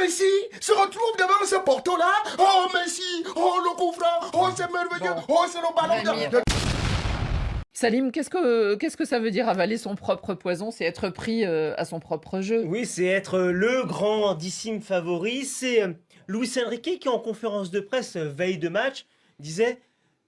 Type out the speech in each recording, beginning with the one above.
Messi se retrouve devant ce porto-là. Oh, Messi, oh, le coup franc, oh, c'est merveilleux, oh, c'est le ballon de... Salim, qu'est-ce que ça veut dire avaler son propre poison? C'est être pris à son propre jeu. Oui, c'est être le grandissime favori. C'est Luis Enrique qui, en conférence de presse veille de match, disait: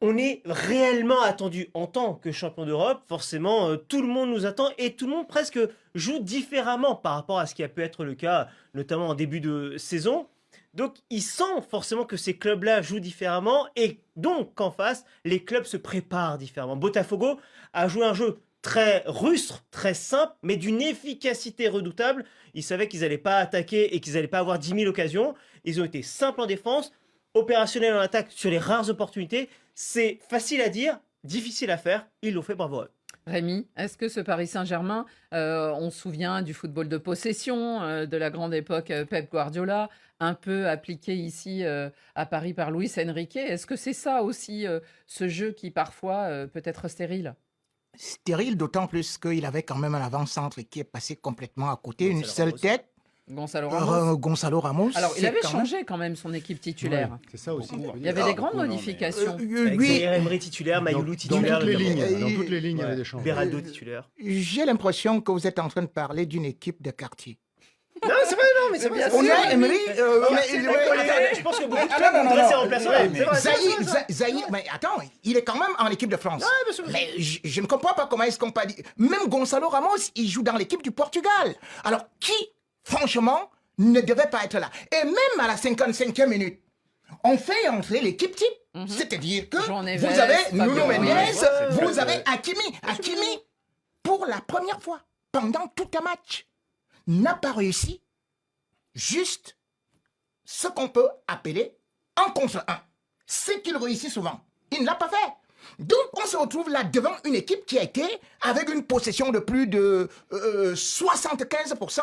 on est réellement attendu en tant que champion d'Europe. Forcément, tout le monde nous attend et tout le monde presque joue différemment par rapport à ce qui a pu être le cas, notamment en début de saison. Donc, il sent forcément que ces clubs-là jouent différemment et donc qu'en face, les clubs se préparent différemment. Botafogo a joué un jeu très rustre, très simple, mais d'une efficacité redoutable. Ils savaient qu'ils n'allaient pas attaquer et qu'ils n'allaient pas avoir 10 000 occasions. Ils ont été simples en défense, opérationnels en attaque sur les rares opportunités. C'est facile à dire, difficile à faire. Ils l'ont fait, bravo à eux. Rémi, est-ce que ce Paris Saint-Germain, on se souvient du football de possession de la grande époque Pep Guardiola, un peu appliqué ici à Paris par Luis Enrique, est-ce que c'est ça aussi, ce jeu qui parfois peut être stérile? Stérile, d'autant plus qu'il avait quand même un avant-centre qui est passé complètement à côté, une seule tête. Gonzalo Ramos. Gonzalo Ramos. Alors, il c'est avait quand même- changé quand même son équipe titulaire. Ouais, c'est ça aussi. Il y avait des grandes modifications. Avec Oui, Zaire Emery titulaire, Mayoulou Dans titulaire. toutes les lignes, Euh, dans toutes les lignes, il y avait Ouais. des changements. Beraldo titulaire. j'ai l'impression que vous êtes en train de parler d'une équipe de quartier. Non, c'est vrai, non, mais c'est Bien vrai. On sûr. a Emery. Je pense que beaucoup de clubs voudraient ses remplaçants. C'est vrai, c'est vrai. Zahir, mais attends, il est quand même en équipe de France. Mais je ne comprends pas comment est-ce qu'on peut dire. Même Gonzalo Ramos, il joue dans l'équipe du Portugal. Alors, qui, franchement, ne devait pas être là? Et même à la 55e minute, on fait entrer l'équipe type. C'est-à-dire que Jean Neves, vous avez Nuno Fabio Mendes, Ruiz. vous avez Hakimi. Hakimi, pour la première fois, pendant tout un match, n'a pas réussi juste ce qu'on peut appeler un contre un. C'est qu'il réussit souvent. Il ne l'a pas fait. Donc, on se retrouve là devant une équipe qui a été avec une possession de plus de 75%.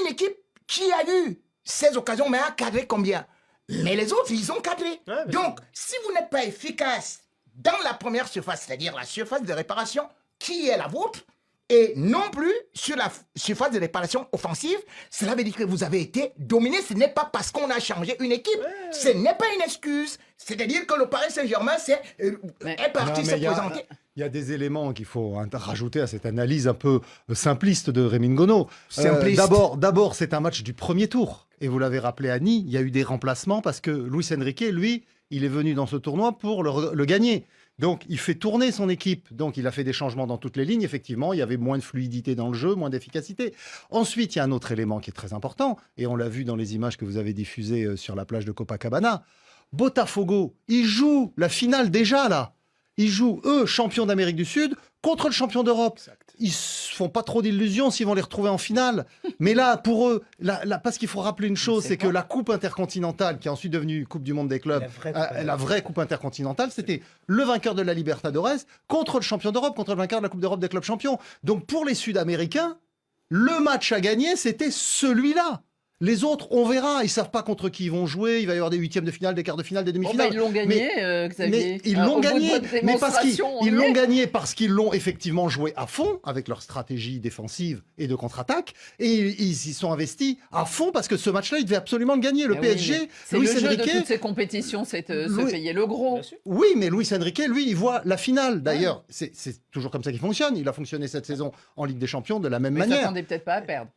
Une équipe qui a eu 16 occasions, mais a cadré combien? Mais les autres, ils ont cadré. Ouais, Donc, si vous n'êtes pas efficace dans la première surface, c'est-à-dire la surface de réparation, qui est la vôtre, et non plus sur la surface de réparation offensive, cela veut dire que vous avez été dominé. Ce n'est pas parce qu'on a changé une équipe. Ce n'est pas une excuse. C'est-à-dire que le Paris Saint-Germain est parti Non, se mais présenter. il y a des éléments qu'il faut rajouter à cette analyse un peu simpliste de Rémi Ngono. Simpliste. D'abord, c'est un match du premier tour. Et vous l'avez rappelé, Annie, il y a eu des remplacements parce que Luis Enrique, lui, il est venu dans ce tournoi pour le gagner. Donc, il fait tourner son équipe. Donc, il a fait des changements dans toutes les lignes. Effectivement, il y avait moins de fluidité dans le jeu, moins d'efficacité. Ensuite, il y a un autre élément qui est très important, et on l'a vu dans les images que vous avez diffusées sur la plage de Copacabana. Botafogo, ils jouent la finale déjà, là. Ils jouent, eux, champions d'Amérique du Sud, contre le champion d'Europe. Ils se font pas trop d'illusions s'ils vont les retrouver en finale. Mais là, pour eux, parce qu'il faut rappeler une chose, c'est que la Coupe intercontinentale, qui est ensuite devenue Coupe du Monde des clubs, la vraie Coupe intercontinentale, c'était le vainqueur de la Libertadores contre le champion d'Europe, contre le vainqueur de la Coupe d'Europe des clubs champions. Donc pour les Sud-Américains, le match à gagner, c'était celui-là. Les autres, on verra. Ils savent pas contre qui ils vont jouer. Il va y avoir des huitièmes de finale, des quarts de finale, des demi-finales. Ils l'ont gagné, Xavier. Mais ils l'ont Au bout de gagné. votre Mais parce qu'ils démonstration, on ils y l'ont est. gagné parce qu'ils l'ont effectivement joué à fond avec leur stratégie défensive et de contre-attaque. Et ils y sont investis à fond parce que ce match-là, ils devaient absolument le gagner. Le Mais oui, PSG, mais c'est Luis le jeu de Enrique. toutes ces compétitions, c'est se Louis- payer le gros. Bien sûr. Oui, mais Luis Enrique, lui, il voit la finale. D'ailleurs, c'est toujours comme ça qu'il fonctionne. Il a fonctionné cette saison en Ligue des Champions de la même Mais il manière. s'attendait peut-être pas à perdre.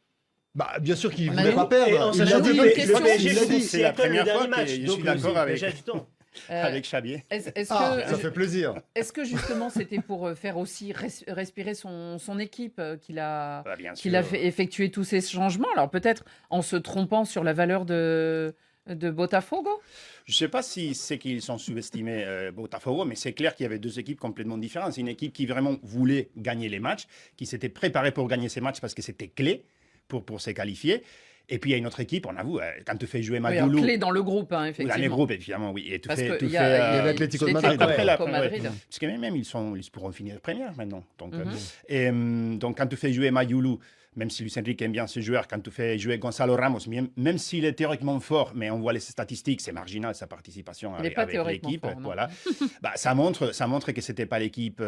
Bah, bien sûr qu'il ne Manu, voulait pas Et perdre. en Il sachant l'a que dit. bonne le question. PSG Il l'a joue, dit. c'est la comme le première dernier fois match. que je Donc, suis d'accord c'est avec- déjà du temps. avec Xavier. Est-ce Ah, que, ça fait plaisir. est-ce que justement c'était pour faire aussi respirer son équipe qu'il a, Bah, bien qu'il a sûr. fait effectuer tous ces changements? Alors peut-être en se trompant sur la valeur de Botafogo? Je ne sais pas si c'est qu'ils sont sous-estimés Botafogo, mais c'est clair qu'il y avait deux équipes complètement différentes. C'est une équipe qui vraiment voulait gagner les matchs, qui s'était préparée pour gagner ces matchs parce que c'était clé pour se qualifier. Et puis il y a une autre équipe, on avoue, quand tu fais jouer Oui, alors, Magoulou, clé dans le groupe, hein, dans effectivement. les groupes évidemment, oui. Et tu Parce fais, tu qu'il y fais, a, il y a l'Atlético de Madrid. après la Madrid. Parce que même ils pourront finir première maintenant. Donc, Mhm. donc quand tu fais jouer Mayoulou, même si Luis Enrique aime bien ce joueur, quand tu fais jouer Gonzalo Ramos, même s'il est théoriquement fort, mais on voit les statistiques, c'est marginal sa participation Il n'est pas avec théoriquement l'équipe. fort, non. Voilà. Ça montre que c'était pas l'équipe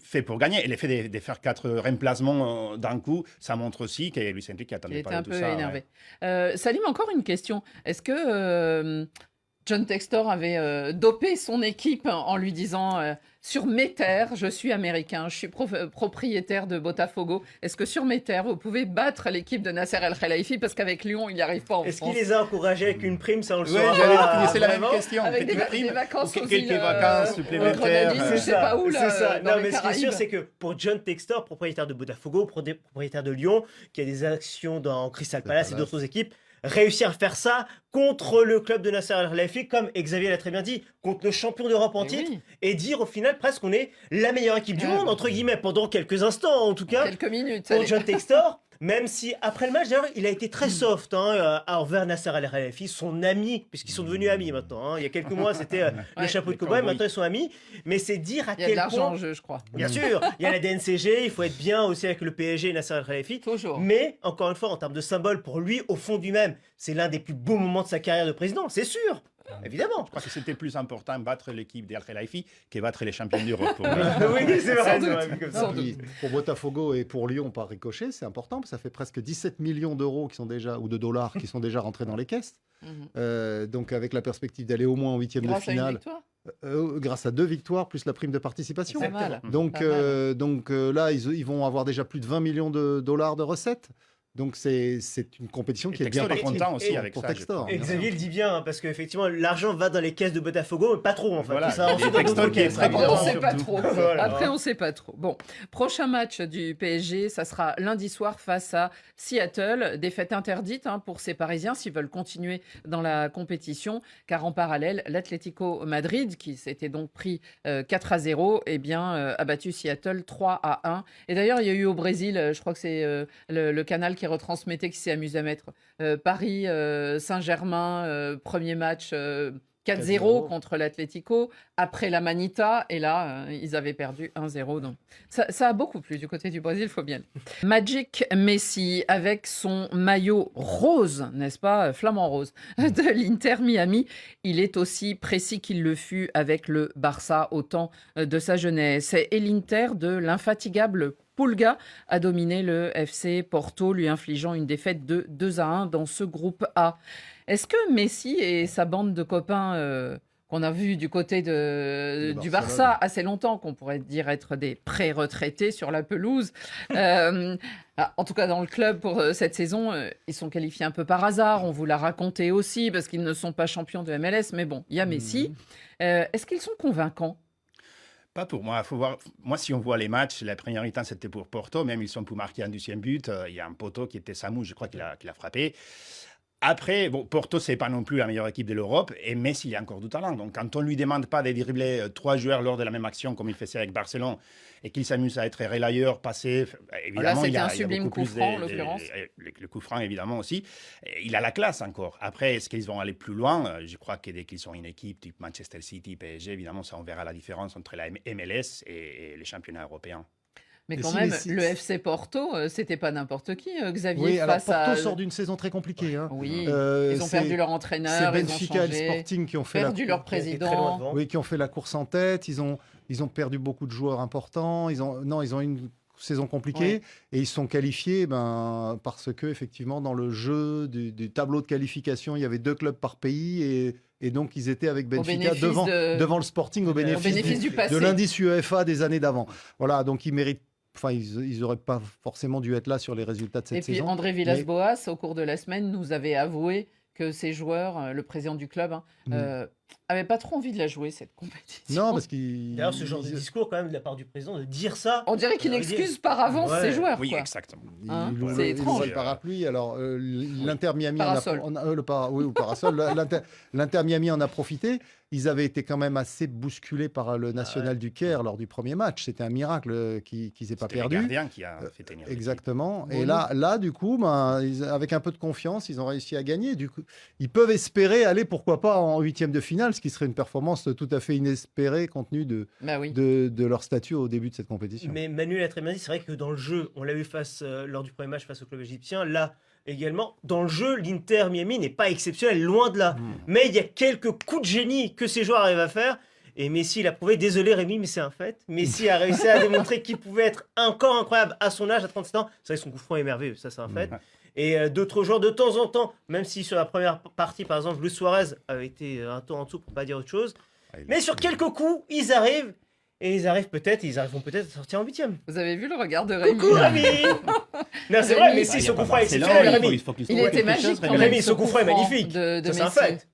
fait pour gagner. Et le fait de faire 4 remplacements d'un coup, ça montre aussi que Luis Enrique Il attendait était pas un de tout peu ça. énervé. Salim, encore une question. Est-ce que John Textor avait dopé son équipe en lui disant sur mes terres, je suis américain, je suis propriétaire de Botafogo. Est-ce que sur mes terres, vous pouvez battre l'équipe de Nasser El Khelaifi parce qu'avec Lyon, il n'y arrive pas en Est-ce France. qu'il les a encouragés avec une prime? Ça, on le Ouais, saura j'allais pas. c'est la même Vraiment. question. Avec Petite des prime, vacances ou aux quelques îles, vacances aux supplémentaires. Grenadines, je sais pas où, là, C'est ça. dans Non, les mais ce qui est sûr, Caraïbes. c'est que pour John Textor, propriétaire de Botafogo, propriétaire de Lyon, qui a des actions dans Crystal Palace et d'autres équipes, réussir à faire ça contre le club de Nasser El Khelaifi, comme Xavier l'a très bien dit, contre le champion d'Europe en Eh titre, oui. et dire au final presque qu'on est la meilleure équipe du Ouais. monde, entre guillemets, pendant quelques instants en tout cas. Quelques minutes. Pour allez. John Textor, même si après le match, d'ailleurs, il a été très soft envers Nasser El Khelaifi, son ami, puisqu'ils sont devenus amis maintenant. Il y a quelques mois, c'était le Ouais, chapeau de les cowboy, cowboys. maintenant ils sont amis. Mais c'est dire à Il y a de quel l'argent point. en jeu, je crois. Bien sûr, il y a la DNCG, il faut être bien aussi avec le PSG et Nasser El Khelaifi. Toujours. Mais encore une fois, en termes de symbole, pour lui, au fond du même, c'est l'un des plus beaux moments de sa carrière de président, c'est sûr, évidemment. Je crois que c'était plus important battre l'équipe d'El Khelaifi que battre les champions d'Europe. pour- Oui, c'est vrai, Sans c'est vrai, doute. vu comme ça. Sans Puis, pour Botafogo et pour Lyon par ricochet, c'est important, parce que ça fait presque 17 millions d'euros qui sont déjà, ou de dollars qui sont déjà rentrés dans les caisses. Mhm. Donc avec la perspective d'aller au moins en huitième de Grâce à une finale, victoire. grâce à 2 victoires plus la prime de participation. C'est mal. Donc, Pas mal. là, ils vont avoir déjà plus de 20 millions de dollars de recettes. Donc c'est une compétition Et qui est bien Textor est partie. content aussi Et avec pour ça. je Textor. crois. Et bien Xavier le dit bien, hein, parce qu'effectivement, l'argent va dans les caisses de Botafogo, mais pas trop en fait. Voilà, Tout ça, il y a ensuite, des dans d'autres Textor qui est caisses, très Après, on évidemment. ne sait pas surtout. trop. Voilà. Après, on ne sait pas trop. Bon, prochain match du PSG, ça sera lundi soir face à Seattle. Défaite interdite pour ces Parisiens s'ils veulent continuer dans la compétition, car en parallèle, l'Atlético Madrid, qui s'était donc pris 4-0, eh bien, a battu Seattle 3-1. Et d'ailleurs, il y a eu au Brésil, je crois que c'est le canal qui retransmettait, qui s'est amusé à mettre Paris Saint-Germain, premier match 4-0 contre l'Atlético, après la Manita, et là, ils avaient perdu 1-0. Donc, ça a beaucoup plu du côté du Brésil, il faut bien le dire. Magic Messi, avec son maillot rose, n'est-ce pas, flamant rose, de l'Inter Miami, il est aussi précis qu'il le fut avec le Barça au temps de sa jeunesse. Et l'Inter de l'infatigable Pulga a dominé le FC Porto, lui infligeant une défaite de 2-1 dans ce groupe A. Est-ce que Messi et sa bande de copains qu'on a vu du côté du Barça assez longtemps, qu'on pourrait dire être des pré-retraités sur la pelouse, en tout cas dans le club pour cette saison, ils sont qualifiés un peu par hasard, on vous l'a raconté aussi, parce qu'ils ne sont pas champions de MLS, mais bon, il y a Messi. Est-ce qu'ils sont convaincants ? Pas pour moi. Faut voir. Moi, si on voit les matchs, la première mi-temps, c'était pour Porto. Même ils sont pour marquer un deuxième but. Il y a un poteau qui était Samou, je crois qu'il a frappé. Après, bon, Porto, c'est pas non plus la meilleure équipe de l'Europe, et Messi, il a encore du talent. Donc, quand on lui demande pas de dribbler 3 joueurs lors de la même action, comme il faisait avec Barcelone, et qu'il s'amuse à être relayeur, passer, évidemment, c'était il y a, un il y a sublime beaucoup coup plus franc, en l'occurrence. le coup franc, évidemment, aussi. Et il a la classe encore. Après, est-ce qu'ils vont aller plus loin? Je crois que dès qu'ils sont une équipe type Manchester City, PSG, évidemment, ça, on verra la différence entre la MLS et les championnats européens. Mais Et quand si même, Messi- le FC Porto, c'était pas n'importe qui, Xavier, Oui, alors face Porto à... sort d'une saison très compliquée. Hein. Oui, Euh, ils ont c'est- perdu leur C'est entraîneur, ils ont Benfica et le changé, Sporting qui ont fait perdu leur Qui a été très loin président. devant. Oui, qui ont fait la course en tête. Ils ont perdu beaucoup de joueurs importants. Ils ont une saison compliquée Ouais. et ils sont qualifiés parce que effectivement dans le jeu du tableau de qualification, il y avait 2 clubs par pays et donc ils étaient avec Benfica bénéfice devant le Sporting au bénéfice, du passé. de l'indice UEFA des années d'avant. Voilà, donc ils méritent. Enfin, ils n'auraient pas forcément dû être là sur les résultats de cette Et puis saison. André Villas-Boas, au cours de la semaine, nous avait avoué que ces joueurs, le président du club, n'avaient pas trop envie de la jouer, cette compétition. Non, parce qu'ils. D'ailleurs, ce genre de discours, quand même, de la part du président, de dire ça. On dirait qu'il Ça veut dire- excuse par avance Ouais. ses joueurs. Oui, quoi. exactement. Hein, Ils c'est ils étrange. ouvrent le parapluie. Alors, l'Inter Miami Parasol. oui, ou parasol. L'Inter Miami en a profité. Ils avaient été quand même assez bousculés par le National du Caire lors du premier match. C'était un miracle qu'ils n'aient pas C'était le perdu. gardien qui a fait tenir l'équipe. Exactement. Bon, Et là, du coup, avec un peu de confiance, ils ont réussi à gagner. Du coup, ils peuvent espérer aller, pourquoi pas, en huitième de finale. finale, ce qui serait une performance tout à fait inespérée compte tenu Bah oui. de leur statut au début de cette compétition. Mais Manuel a très bien dit, c'est vrai que dans le jeu, on l'a vu lors du premier match face au club égyptien, là également, dans le jeu, l'Inter Miami n'est pas exceptionnel, loin de là. Mais il y a quelques coups de génie que ces joueurs arrivent à faire. Et Messi l'a prouvé, désolé Rémi, mais c'est un fait. Messi a réussi à démontrer qu'il pouvait être encore incroyable à son âge, à 37 ans. C'est vrai que son coup franc est merveilleux, ça c'est un fait. Et d'autres joueurs, de temps en temps, même si sur la première partie, par exemple, Luis Suarez avait été un tour en dessous pour pas dire autre chose. Mais sur quelques coups, ils arrivent. Et ils arriveront peut-être à sortir en 8e. Vous avez vu le regard de Rémi Coucou Rémi. Non, c'est vrai, Rémi. Messi, ce coup franc est Barcelone, exceptionnel, il faut- Rémi. il faut qu'il Il trouve était quelque magique chose, quand Rémi. même. Rémi, ce coup franc est magnifique. De Ça, c'est un Messi. fait.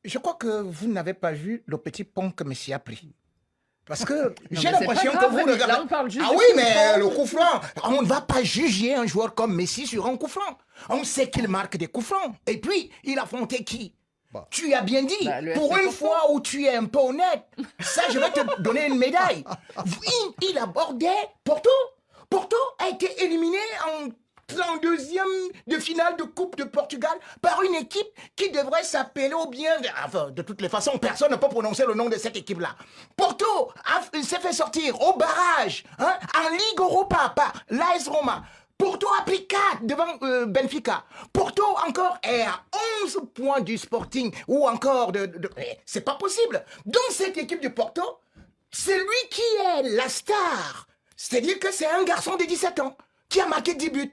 Je crois que vous n'avez pas vu le petit pont que Messi a pris. Parce que Non, j'ai mais c'est l'impression pas que grave, vous Rémi. regardez. Là, on parle juste Ah du oui, coup mais franc. le coup franc, on ne va pas juger un joueur comme Messi sur un coup franc. On sait qu'il marque des coups francs. Et puis, il affrontait qui? Bah. Tu as bien dit, Bah, le pour FC une Porto. fois où tu es un peu honnête, ça, je vais te donner une médaille. Il abordait Porto. Porto a été éliminé en 32e de finale de Coupe de Portugal par une équipe qui devrait s'appeler au bien... Enfin, de toutes les façons, personne ne peut prononcer le nom de cette équipe-là. Porto s'est fait sortir au barrage, hein, en Ligue Europa par l'AS Roma. Porto a pris 4 devant Benfica. Porto encore est à 11 points du Sporting ou encore c'est pas possible. Dans cette équipe de Porto, c'est lui qui est la star. C'est-à-dire que c'est un garçon de 17 ans qui a marqué 10 buts.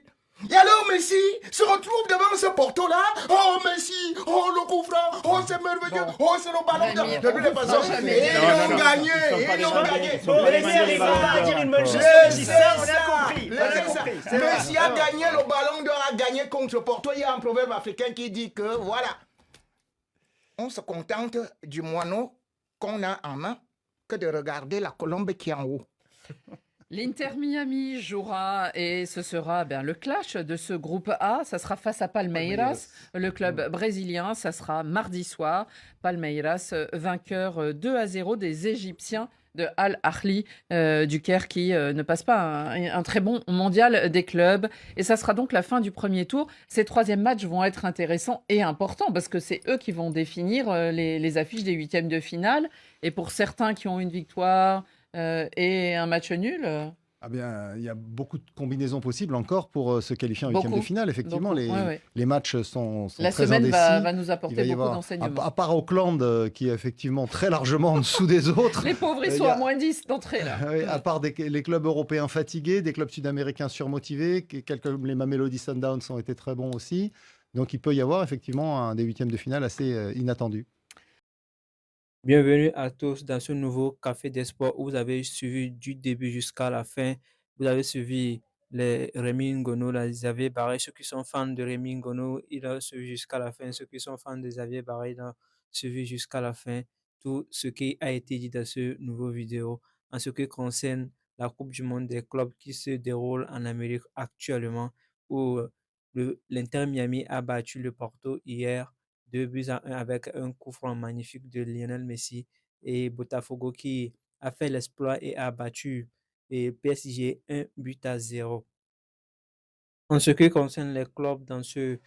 Et alors Messi se retrouve devant ce Porto-là. Oh Messi, oh le coup franc, oh c'est merveilleux, oh c'est le ballon d'or. Rémi, De toutes les on façons, fera jamais et dire. ils Non, ont non, gagné, ils sont pas ils des ont Ballons gagné. d'Or. Ils Bon, sont pas des Rémi Ballons arrive d'Or. pas à dire une bonne chose. Je C'est sais ça, on ça. a compris. On a C'est ça. compris. C'est vrai. Messi a gagné le ballon d'or, a gagné contre Porto. Il y a un proverbe africain qui dit que voilà, on se contente du moineau qu'on a en main que de regarder la colombe qui est en haut. L'Inter Miami jouera et ce sera le clash de ce groupe A. Ça sera face à Palmeiras, le club brésilien. Ça sera mardi soir. Palmeiras, vainqueur 2-0 des Égyptiens de Al Ahly du Caire qui ne passe pas un très bon mondial des clubs. Et ça sera donc la fin du premier tour. Ces troisièmes matchs vont être intéressants et importants parce que c'est eux qui vont définir les affiches des huitièmes de finale. Et pour certains qui ont une victoire et un match nul. Ah bien, il y a beaucoup de combinaisons possibles encore pour se qualifier en huitième de Beaucoup. finale. Effectivement, Beaucoup, ouais. les matchs sont La très semaine indécis. va nous Il va apporter y beaucoup avoir, d'enseignements. à part Auckland, qui est effectivement très largement en dessous des autres, Les pauvres, ils il sont y a- à moins 10 d'entrée là. oui, à part les clubs européens fatigués, des clubs sud-américains surmotivés, quelques les Mamelody Sundowns ont été très bons aussi. Donc il peut y avoir effectivement des huitièmes de finale assez inattendus. Bienvenue à tous dans ce nouveau Café des Sports où vous avez suivi du début jusqu'à la fin. Vous avez suivi les Rémi Ngono, là, Xavier Barré. Ceux qui sont fans de Rémi Ngono, ils ont suivi jusqu'à la fin. Ceux qui sont fans de Xavier Barré, ils ont suivi jusqu'à la fin tout ce qui a été dit dans ce nouveau vidéo en ce qui concerne la Coupe du Monde des clubs qui se déroule en Amérique actuellement où l'Inter Miami a battu le Porto hier 2 buts à 1 avec un coup franc magnifique de Lionel Messi et Botafogo qui a fait l'exploit et a battu PSG 1 but à 0. En ce qui concerne les clubs dans ce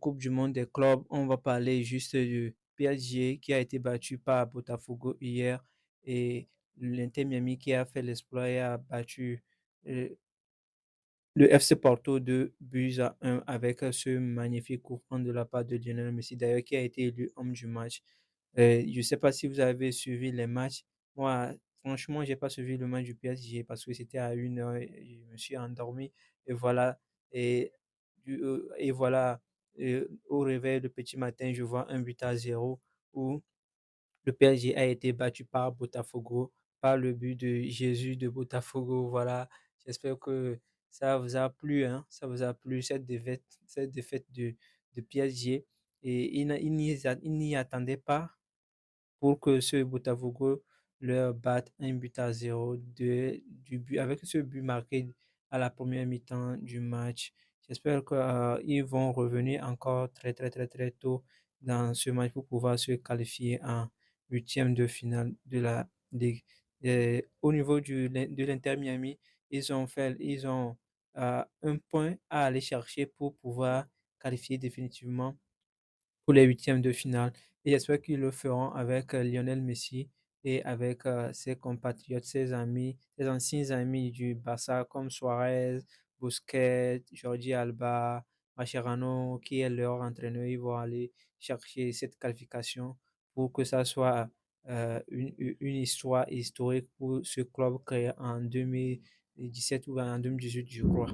Coupe du Monde des clubs, on va parler juste du PSG qui a été battu par Botafogo hier et l'Inter Miami qui a fait l'exploit et a battu euh, le FC Porto 2 buts à 1 avec ce magnifique coup franc de la part de Lionel Messi, d'ailleurs, qui a été élu homme du match. Je ne sais pas si vous avez suivi les matchs. Moi, franchement, je n'ai pas suivi le match du PSG parce que c'était à 1 heure et je me suis endormi. Et voilà. Et, et voilà, au réveil, le petit matin, je vois 1 but à 0 où le PSG a été battu par Botafogo, par le but de Jésus de Botafogo. Voilà, j'espère que ça vous a plu, hein, ça vous a plu cette défaite de PSG. Et il n'y attendait pas pour que ce Botafogo leur batte 1 but à 0 du but, avec ce but marqué à la première mi-temps du match. J'espère qu'ils vont revenir encore très, très, très, très tôt dans ce match pour pouvoir se qualifier en huitième de finale de la Ligue. Et au niveau de l'Inter Miami, ils ont un point à aller chercher pour pouvoir qualifier définitivement pour les huitièmes de finale. Et j'espère qu'ils le feront avec Lionel Messi et avec ses compatriotes, ses amis, ses anciens amis du Barça comme Suarez, Busquets, Jordi Alba, Mascherano, qui est leur entraîneur. Ils vont aller chercher cette qualification pour que ça soit une histoire historique pour ce club créé en 2017 ou en 2018, je crois.